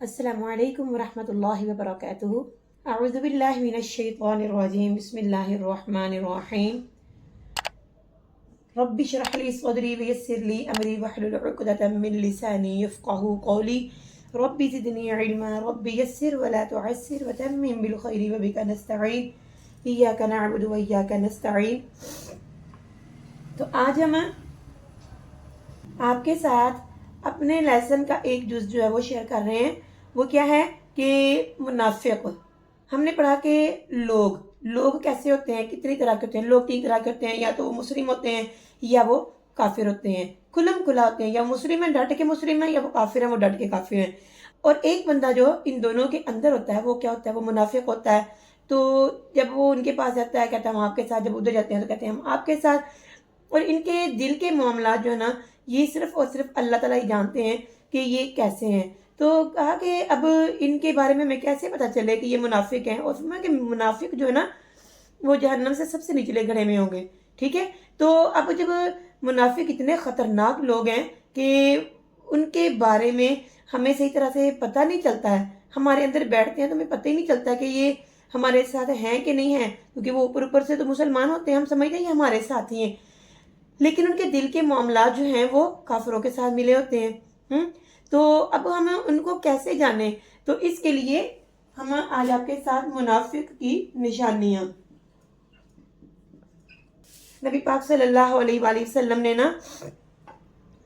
السلام علیکم ورحمۃ اللہ وبرکاتہ۔ اعوذ باللہ من الشیطان الرجیم، بسم اللہ الرحمن الرحیم۔ رب اشرح لی صدری ویسر لی امری واحلل عقدۃ من لسانی یفقہوا قولی، رب زدنی علما رب یسر ولا تعسر وتمم بالخیر وبک نستعین، ایاک نعبد وایاک نستعین۔ تو آج ہم آپ کے ساتھ اپنے لیسن کا ایک جز جو ہے وہ شیئر کر رہے ہیں۔ وہ کیا ہے کہ منافق۔ ہم نے پڑھا کہ لوگ کیسے ہوتے ہیں، کتنی طرح کے ہوتے ہیں۔ لوگ تین طرح کے ہوتے ہیں، یا تو وہ مسلم ہوتے ہیں یا وہ کافر ہوتے ہیں، کھلم کھلا ہوتے ہیں، یا مسلم ہیں ڈٹ کے مسلم ہیں، یا وہ کافر ہیں وہ ڈٹ کے کافر ہیں۔ اور ایک بندہ جو ان دونوں کے اندر ہوتا ہے وہ کیا ہوتا ہے، وہ منافق ہوتا ہے۔ تو جب وہ ان کے پاس جاتا ہے کہتا ہے ہم آپ کے ساتھ، جب ادھر جاتے ہیں تو کہتے ہیں ہم آپ کے ساتھ۔ اور ان کے دل کے معاملات جو ہے نا، یہ صرف اور صرف اللہ تعالیٰ ہی جانتے ہیں کہ یہ کیسے ہیں۔ تو کہا کہ اب ان کے بارے میں کیسے پتہ چلے کہ یہ منافق ہیں، اور فرمایا کہ منافق جو ہے نا وہ جہنم سے سب سے نچلے گڑھے میں ہوں گے، ٹھیک ہے۔ تو اب جب منافق اتنے خطرناک لوگ ہیں کہ ان کے بارے میں ہمیں صحیح طرح سے پتہ نہیں چلتا ہے، ہمارے اندر بیٹھتے ہیں تو ہمیں پتہ ہی نہیں چلتا کہ یہ ہمارے ساتھ ہیں کہ نہیں ہیں، کیونکہ وہ اوپر سے تو مسلمان ہوتے ہیں، ہم سمجھتے ہیں یہ ہمارے ساتھ ہی ہیں، لیکن ان کے دل کے معاملات جو ہیں وہ کافروں کے ساتھ ملے ہوتے ہیں۔ تو اب ہم ان کو کیسے جانیں؟ تو اس کے لیے ہم آج آپ کے ساتھ منافق کی نشانیاں، نبی پاک صلی اللہ علیہ وآلہ وسلم نے نا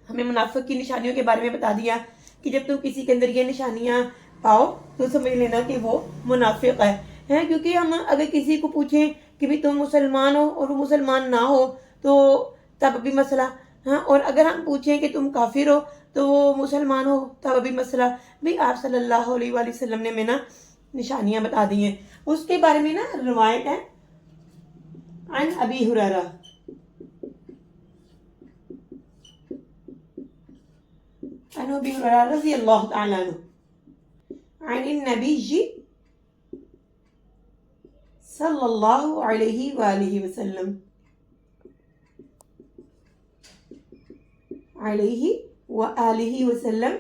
ہمیں منافق کی نشانیوں کے بارے میں بتا دیا کہ جب تم کسی کے اندر یہ نشانیاں پاؤ تو سمجھ لینا کہ وہ منافق ہے۔ کیونکہ ہم اگر کسی کو پوچھیں کہ بھی تم مسلمان ہو اور وہ مسلمان نہ ہو تو تب بھی مسئلہ، اور اگر ہم پوچھیں کہ تم کافر ہو تو وہ مسلمان ہو تب بھی مسئلہ۔ بھی آپ صلی اللہ علیہ وآلہ وسلم نے میں نا نشانیاں بتا دی ہیں۔ اس کے بارے میں نا روایت ہے عن ابی ہریرہ، عن ابی ہریرہ رضی اللہ تعالی عنہ عن النبی صلی اللہ علیہ وآلہ وسلم علیہ وآلہ وسلم،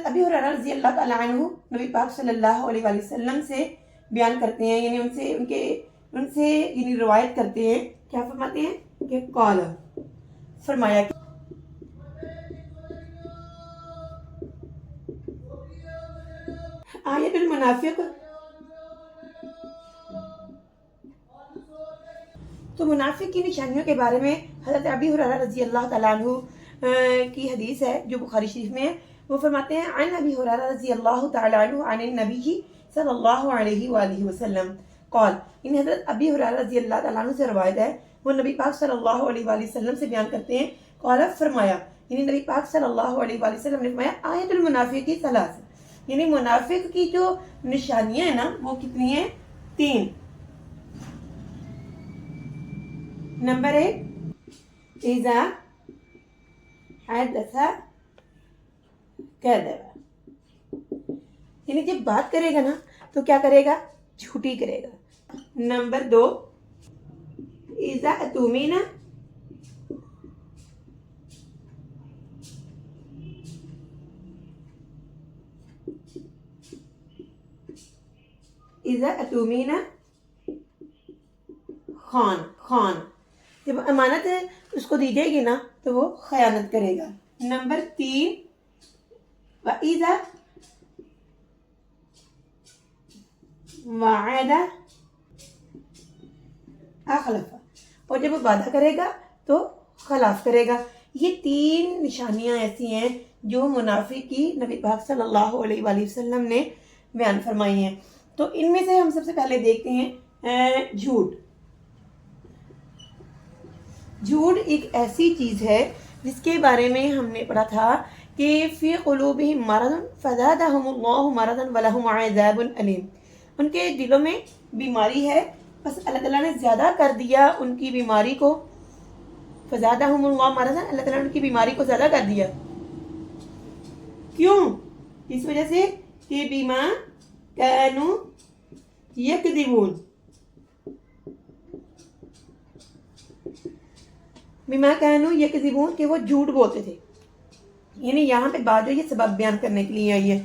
ابی ہریرہ رضی اللہ تعالیٰ عنہ نبی پاک صلی اللہ علیہ وآلہ وسلم سے بیان کرتے ہیں، یعنی ان سے یعنی روایت کرتے ہیں، کیا فرماتے ہیں کہ قال، فرمایا کہ آیت المنافق۔ تو منافق کی نشانیوں کے بارے میں حضرت ابی ہریرہ رضی اللہ تعالیٰ عنہ کی حدیث ہے جو بخاری شریف میں ہے۔ وہ فرماتے ہیں عن ابی ہریرہ رضی اللہ تعالیٰ عنہ عن النبی صلی اللہ علیہ وآلہ وسلم قال، ان حضرت ابی ہریرہ رضی اللہ تعالیٰ عنہ سے روایت ہے، وہ نبی پاک صلی اللہ علیہ وآلہ وسلم سے بیان کرتے ہیں، قال فرمایا، یعنی نبی پاک صلی اللہ علیہ وآلہ وسلم نے فرمایا آیت المنافق ثلاث، یعنی منافق کی جو نشانیاں ہیں نا وہ کتنی ہیں؟ تین۔ نمبر 1 اذا حدث کذب، یعنی جب بات کرے گا نا تو کیا کرے گا؟ جھوٹی کرے گا۔ نمبر 2 اذا اؤتمن خان، جب امانت ہے اس کو دی جائے گی نا تو وہ خیانت کرے گا۔ نمبر 3 وَإِذَا وَعَدَ أَخْلَفَ، اور جب وہ وعدہ کرے گا تو خلاف کرے گا۔ یہ تین نشانیاں ایسی ہیں جو منافق کی نبی پاک صلی اللہ علیہ وآلہ وسلم نے بیان فرمائی ہیں۔ تو ان میں سے ہم سب سے پہلے دیکھتے ہیں جھوٹ۔ جھوٹ ایک ایسی چیز ہے جس کے بارے میں ہم نے پڑھا تھا کہ فی قلوبہم مرض فزادہم اللہ مرضا ولہم عذاب علیم، ان کے دلوں میں بیماری ہے بس اللہ تعالیٰ نے زیادہ کر دیا ان کی بیماری کو، فزادہم اللہ مرضا، اللہ تعالیٰ نے ان کی بیماری کو زیادہ کر دیا۔ کیوں؟ اس وجہ سے کہ بما کانوا یکذبون، بما کانوا یکذبون، کہ وہ جھوٹ بولتے تھے۔ یعنی یہاں پہ بات جو یہ سبب بیان کرنے کے لیے آئی ہے.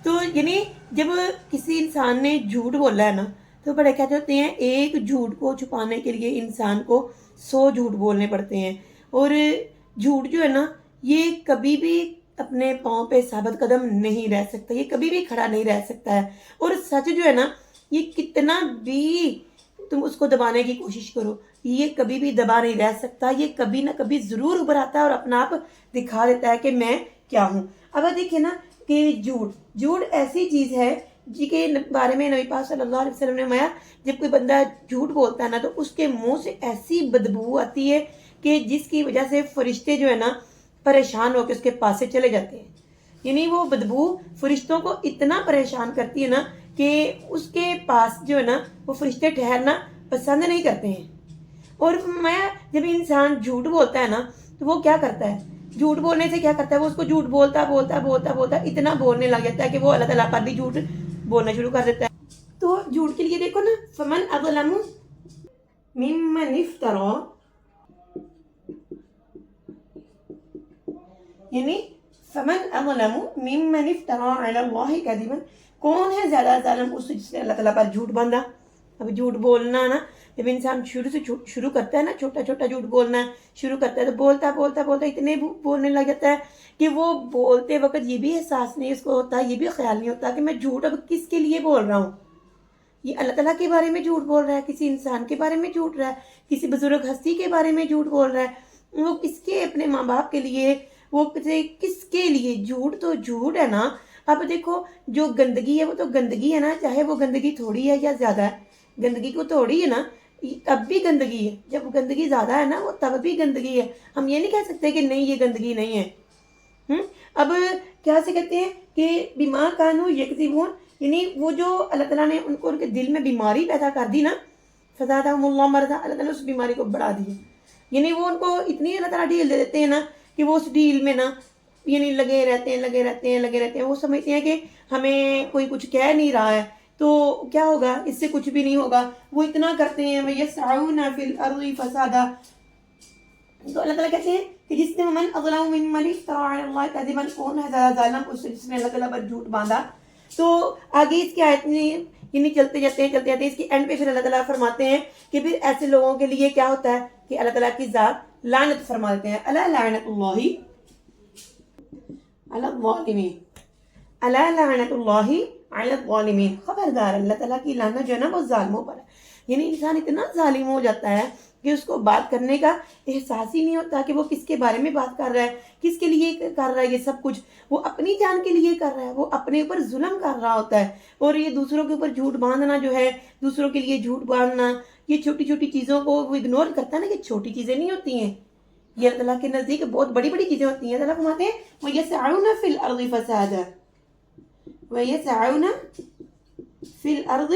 تو یعنی جب کسی انسان نے جھوٹ بولا ہے نا تو بڑے کہتے ہوتے ہیں ایک جھوٹ کو چھپانے کے لیے انسان کو 100 جھوٹ بولنے پڑتے ہیں. اور جھوٹ جو ہے نا یہ کبھی بھی اپنے پاؤں پہ ثابت قدم نہیں رہ سکتا, یہ کبھی بھی کھڑا نہیں رہ سکتا ہے. اور سچ جو ہے نا یہ کتنا بھی تم اس کو دبانے کی کوشش کرو یہ کبھی بھی دبا نہیں رہ سکتا, یہ کبھی نہ کبھی ضرور ابھر آتا ہے اور اپنا آپ دکھا دیتا ہے کہ میں کیا ہوں. اب دیکھیں نا کہ جھوٹ ایسی چیز ہے جی کے بارے میں نبی پاک صلی اللہ علیہ وسلم نے فرمایا جب کوئی بندہ جھوٹ بولتا ہے نا تو اس کے منہ سے ایسی بدبو آتی ہے کہ جس کی وجہ سے فرشتے جو ہے نا پریشان ہو کے اس کے پاس سے چلے جاتے ہیں. یعنی وہ بدبو فرشتوں کو اتنا پریشان کرتی ہے نا کہ اس کے پاس جو ہے نا وہ فرشتے ٹھہرنا پسند نہیں کرتے ہیں. اور میں جب انسان جھوٹ بولتا ہے نا تو وہ کیا کرتا ہے, جھوٹ بولنے سے کیا کرتا ہے, وہ اس کو جھوٹ بولتا اتنا بولنے لگ جاتا ہے کہ وہ اللہ تعالیٰ پر بھی جھوٹ بولنا شروع کر دیتا ہے. تو جھوٹ کے لیے دیکھو نا فمن اظلم ممن افترا, یعنی فمن اظلم ممن افترا علی اللہ کذبا, کون ہے زیادہ ظالم اس جس نے اللہ تعالیٰ پر جھوٹ باندھا. اب جھوٹ بولنا نا جب انسان شروع کرتا ہے نا چھوٹا چھوٹا جھوٹ بولنا شروع کرتا ہے تو بولتا اتنے بولنے لگ جاتا ہے کہ وہ بولتے وقت یہ بھی احساس نہیں اس کو ہوتا, یہ بھی خیال نہیں ہوتا کہ میں جھوٹ اب کس کے لیے بول رہا ہوں. یہ اللہ تعالیٰ کے بارے میں جھوٹ بول رہا ہے, کسی انسان کے بارے میں جھوٹ رہا ہے, کسی بزرگ ہستی کے بارے میں جھوٹ بول رہا ہے, وہ کس کے اپنے ماں باپ کے لیے, وہ کس کے لیے. جھوٹ تو جھوٹ ہے نا. اب دیکھو جو گندگی ہے وہ تو گندگی ہے نا, چاہے وہ گندگی تھوڑی ہے یا زیادہ ہے, گندگی کو تھوڑی ہے نا اب بھی گندگی ہے, جب گندگی زیادہ ہے نا وہ تب بھی گندگی ہے. ہم یہ نہیں کہہ سکتے کہ نہیں یہ گندگی نہیں ہے. اب کیا سے کہتے ہیں کہ بیمار کانو یکذبون, یعنی وہ جو اللہ تعالیٰ نے ان کو ان کے دل میں بیماری پیدا کر دی نا فزادہم اللہ مرضا, اللہ تعالیٰ نے اس بیماری کو بڑھا دیا. یعنی وہ ان کو اتنی اللہ تعالیٰ ڈیل دے دیتے ہیں نا کہ وہ اس ڈیل میں نا یعنی لگے رہتے ہیں. وہ سمجھتے ہیں کہ ہمیں کوئی کچھ کہہ نہیں رہا ہے تو کیا ہوگا, اس سے کچھ بھی نہیں ہوگا. وہ اتنا کرتے ہیں وَيَسْعَوْنَ فِي الْأَرْضِ فَسَادًا. تو اللہ تعالیٰ کہتے ہیں کہ جس نے مَنْ أَظْلَمُ مِمَّنِ افْتَرَىٰ عَلَى اللَّهِ كَذِبًا, کون ہے زیادہ ظالم اس سے جس نے اللہ تعالیٰ پر جھوٹ باندھا. تو آگے اس کی آیت میں یعنی چلتے جاتے ہیں اس کی اینڈ پہ پھر اللہ تعالیٰ فرماتے ہیں کہ پھر ایسے لوگوں کے لیے کیا ہوتا ہے کہ اللہ تعالیٰ کی ذات لعنت فرما دیتے ہیں. الا لعنت اللہ علی الظالمین, الا لعنت اللہ علی الظالمین, خبردار اللہ تعالیٰ کی لعنت جو ہے نا وہ ظالموں پر ہے. یعنی انسان اتنا ظالم ہو جاتا ہے کہ اس کو بات کرنے کا احساس ہی نہیں ہوتا کہ وہ کس کے بارے میں بات کر رہا ہے, کس کے لیے کر رہا ہے. یہ سب کچھ وہ اپنی جان کے لیے کر رہا ہے, وہ اپنے اوپر ظلم کر رہا ہوتا ہے. اور یہ دوسروں کے اوپر جھوٹ باندھنا جو ہے, دوسروں کے لیے جھوٹ باندھنا, یہ چھوٹی چھوٹی چیزوں کو وہ اگنور کرتا ہے نا کہ چھوٹی چیزیں نہیں ہوتی ہیں, یہ اللہ تعالیٰ کے نزدیک بہت بڑی بڑی چیزیں ہوتی ہیں. اللہ فرماتے ہیں وَيَسْعَوْنَ فِي الْأَرْضِ فَسَادًا, وَيَسْعَوْنَ فِي الْأَرْضِ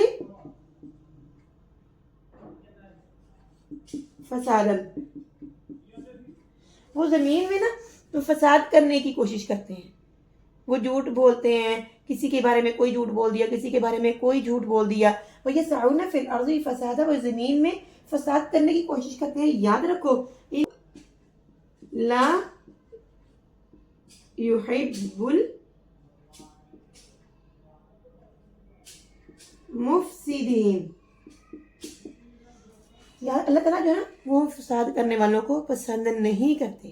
فسادا, وہ زمین میں نا فساد کرنے کی کوشش کرتے ہیں. وہ جھوٹ بولتے ہیں, کسی کے بارے میں کوئی جھوٹ بول دیا, کسی کے بارے میں کوئی جھوٹ بول دیا. وَيَسْعَوْنَ فِي الْأَرْضِ فَسَادًا, وہ زمین میں فساد کرنے کی کوشش کرتے ہیں. یاد رکھو لا يحب المفسدين, یا اللہ تعالیٰ جو ہے نا وہ فساد کرنے والوں کو پسند نہیں کرتے.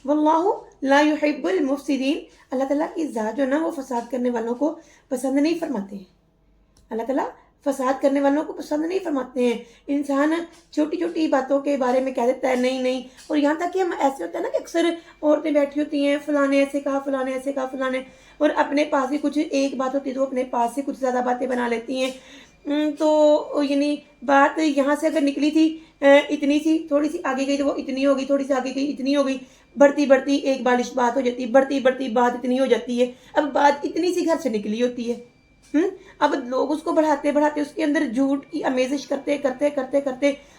واللہ لا يحب المفسدين, اللہ تعالیٰ کی ذات جو ہے نا وہ فساد کرنے والوں کو پسند نہیں فرماتے ہیں. اللہ تعالیٰ فساد کرنے والوں کو پسند نہیں فرماتے ہیں. انسان چھوٹی چھوٹی باتوں کے بارے میں کہہ دیتا ہے نہیں, اور یہاں تک کہ ہم ایسے ہوتا ہے نا کہ اکثر عورتیں بیٹھی ہوتی ہیں فلانے ایسے کہا, فلانے ایسے کہا, فلانے, اور اپنے پاس ہی کچھ ایک بات ہوتی ہے تو اپنے پاس سے کچھ زیادہ باتیں بنا لیتی ہیں. تو یعنی بات یہاں سے اگر نکلی تھی اتنی سی, تھوڑی سی آگے گئی تو وہ اتنی ہو گئی, تھوڑی سی آگے گئی اتنی ہو گئی, بڑھتی ایک بالش بات ہو جاتی ہے, بڑھتی بات اتنی ہو جاتی ہے. اب بات اتنی سی گھر سے نکلی ہوتی ہے, اب لوگ اس کو بڑھاتے اس کے اندر جھوٹ کی آمیزش کرتے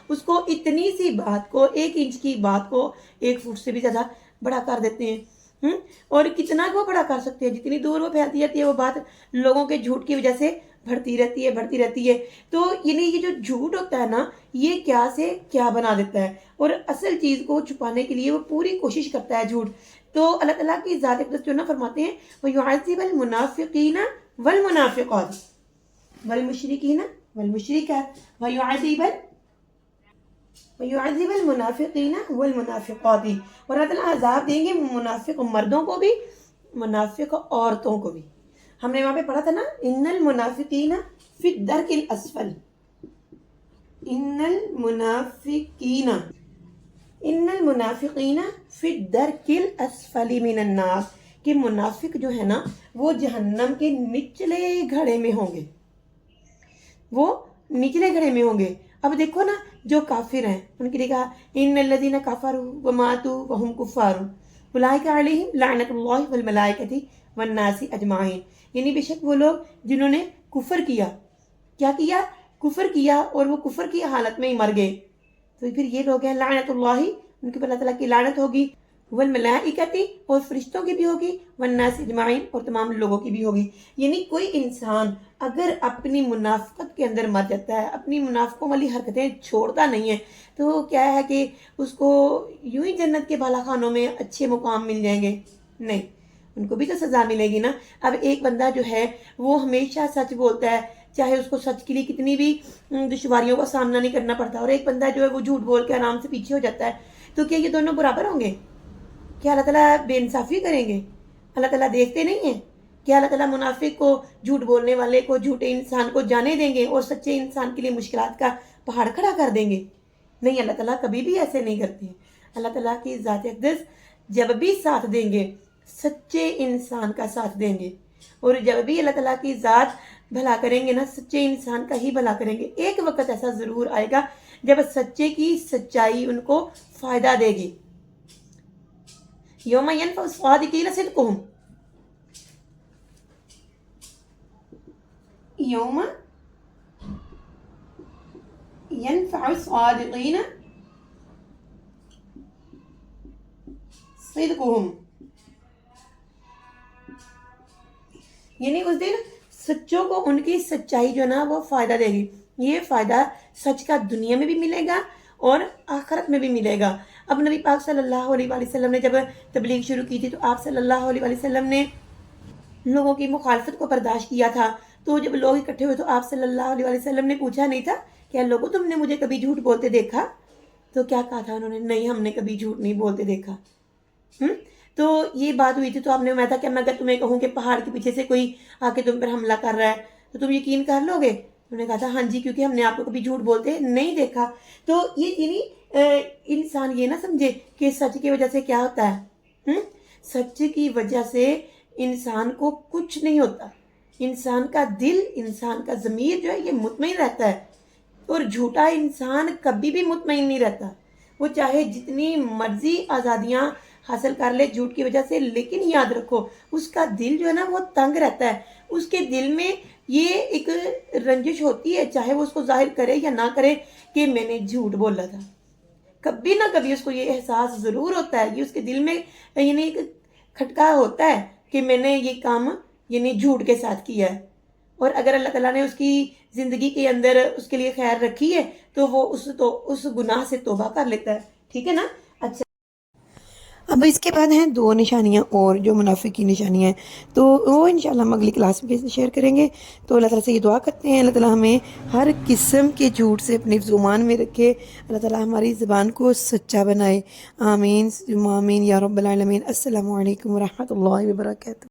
اس کو اتنی سی بات کو, 1 انچ کی بات کو 1 فٹ سے بھی زیادہ بڑا کر دیتے ہیں. اور کتنا وہ بڑا کر سکتے ہیں, جتنی دور وہ پھیلتی جاتی ہے وہ بات لوگوں کے جھوٹ کی وجہ سے بڑھتی رہتی ہے. تو یعنی یہ جو جھوٹ ہوتا ہے نا یہ کیا سے کیا بنا دیتا ہے اور اصل چیز کو چھپانے کے لیے وہ پوری کوشش کرتا ہے جھوٹ. تو اللہ تعالیٰ کی ذات اقدس جو نا فرماتے ہیں وَيُعَذِّبَ الْمُنَافِقِينَ وَالْمُنَافِقَاتِ وَالْمُشْرِكِينَ وَالْمُشْرِكَاتِ وَيُعَذِّبَ الْمُنَافِقِينَ وَالْمُنَافِقَاتِ. اور اللہ تعالیٰ عذاب دیں گے منافق مردوں کو بھی منافق عورتوں کو بھی. ہم نے وہاں پہ پڑھا تھا نا ان المنافقین فی الدرک الاسفل. ان المنافقین فی الدرک الاسفل من النار کہ منافق جو ہے نا وہ جہنم کے نچلے گھڑے میں ہوں گے. وہ نچلے گھڑے میں ہوں گے. اب دیکھو نا جو کافر ہیں ان کے لیے کہا ان الذین کفروا وماتوا وهم کفار اولئک علیہم لعنۃ اللہ والملائکۃ والناس اجمعین. یعنی بے شک وہ لوگ جنہوں نے کفر کیا کفر کیا اور وہ کفر کی حالت میں ہی مر گئے تو پھر یہ لوگ ہیں لعنت اللہ ان کے پر اللہ تعالیٰ کی لعنت ہوگی والملائکۃ اور فرشتوں کی بھی ہوگی والناس اجمعین اور تمام لوگوں کی بھی ہوگی. یعنی کوئی انسان اگر اپنی منافقت کے اندر مر جاتا ہے اپنی منافقوں والی حرکتیں چھوڑتا نہیں ہے تو کیا ہے کہ اس کو یوں ہی جنت کے بالا خانوں میں اچھے مقام مل جائیں گے؟ نہیں, ان کو بھی تو سزا ملے گی نا. اب ایک بندہ جو ہے وہ ہمیشہ سچ بولتا ہے چاہے اس کو سچ کے لیے کتنی بھی دشواریوں کا سامنا نہیں کرنا پڑتا اور ایک بندہ جو ہے وہ جھوٹ بول کے آرام سے پیچھے ہو جاتا ہے تو کیا یہ دونوں برابر ہوں گے؟ کیا اللہ تعالیٰ بے انصافی کریں گے؟ اللہ تعالیٰ دیکھتے نہیں ہیں؟ کیا اللہ تعالیٰ منافق کو جھوٹ بولنے والے کو جھوٹے انسان کو جانے دیں گے اور سچے انسان کے لیے مشکلات کا پہاڑ کھڑا کر دیں گے؟ نہیں, اللہ تعالیٰ کبھی بھی ایسے نہیں کرتے ہیں. اللہ تعالیٰ کی ذات اقدس جب بھی ساتھ دیں گے سچے انسان کا ساتھ دیں گے اور جب بھی اللہ تعالیٰ کی ذات بھلا کریں گے نا سچے انسان کا ہی بھلا کریں گے. ایک وقت ایسا ضرور آئے گا جب سچے کی سچائی ان کو فائدہ دے گی. یوم ینفع الصادقین صدقہم یوم ینفع الصادقین صدقہم. یعنی اس دن سچوں کو ان کی سچائی جو نا وہ فائدہ دے گی. یہ فائدہ سچ کا دنیا میں بھی ملے گا اور آخرت میں بھی ملے گا. اب نبی پاک صلی اللہ علیہ وآلہ وسلم نے جب تبلیغ شروع کی تھی تو آپ صلی اللہ علیہ وآلہ وسلم نے لوگوں کی مخالفت کو برداشت کیا تھا. تو جب لوگ اکٹھے ہوئے تو آپ صلی اللہ علیہ وآلہ وسلم نے پوچھا نہیں تھا کہ لوگوں تم نے مجھے کبھی جھوٹ بولتے دیکھا؟ تو کیا کہا تھا انہوں نے؟ نہیں, ہم نے کبھی جھوٹ نہیں بولتے دیکھا. تو یہ بات ہوئی تھی تو آپ نے فرمایا تھا کہ میں اگر تمہیں کہوں کہ پہاڑ کے پیچھے سے کوئی آ کے تم پر حملہ کر رہا ہے تو تم یقین کر لو گے؟ انہوں نے کہا تھا ہاں جی, کیونکہ ہم نے آپ کو کبھی جھوٹ بولتے نہیں دیکھا. تو یہ یعنی انسان یہ نہ سمجھے کہ سچ کی وجہ سے کیا ہوتا ہے. سچ کی وجہ سے انسان کو کچھ نہیں ہوتا. انسان کا دل انسان کا ضمیر جو ہے یہ مطمئن رہتا ہے اور جھوٹا انسان کبھی بھی مطمئن نہیں رہتا. وہ چاہے جتنی مرضی آزادیاں حاصل کر لے جھوٹ کی وجہ سے, لیکن یاد رکھو اس کا دل جو ہے نا وہ تنگ رہتا ہے. اس کے دل میں یہ ایک رنجش ہوتی ہے چاہے وہ اس کو ظاہر کرے یا نہ کرے کہ میں نے جھوٹ بولا تھا. کبھی نہ کبھی اس کو یہ احساس ضرور ہوتا ہے کہ اس کے دل میں یعنی ایک کھٹکا ہوتا ہے کہ میں نے یہ کام یعنی جھوٹ کے ساتھ کیا ہے. اور اگر اللہ تعالیٰ نے اس کی زندگی کے اندر اس کے لیے خیر رکھی ہے تو وہ اس گناہ سے توبہ کر لیتا ہے. ٹھیک ہے نا. اچھا, اب اس کے بعد ہیں 2 نشانیاں اور جو منافق کی نشانیاں ہیں تو وہ انشاءاللہ ہم اگلی کلاس میں شیئر کریں گے. تو اللہ تعالیٰ سے یہ دعا کرتے ہیں اللہ تعالیٰ ہمیں ہر قسم کے جھوٹ سے اپنی زبان میں رکھے. اللہ تعالیٰ ہماری زبان کو سچا بنائے. آمین آمین یا رب العالمین. السلام علیکم ورحمۃ اللہ وبرکاتہ.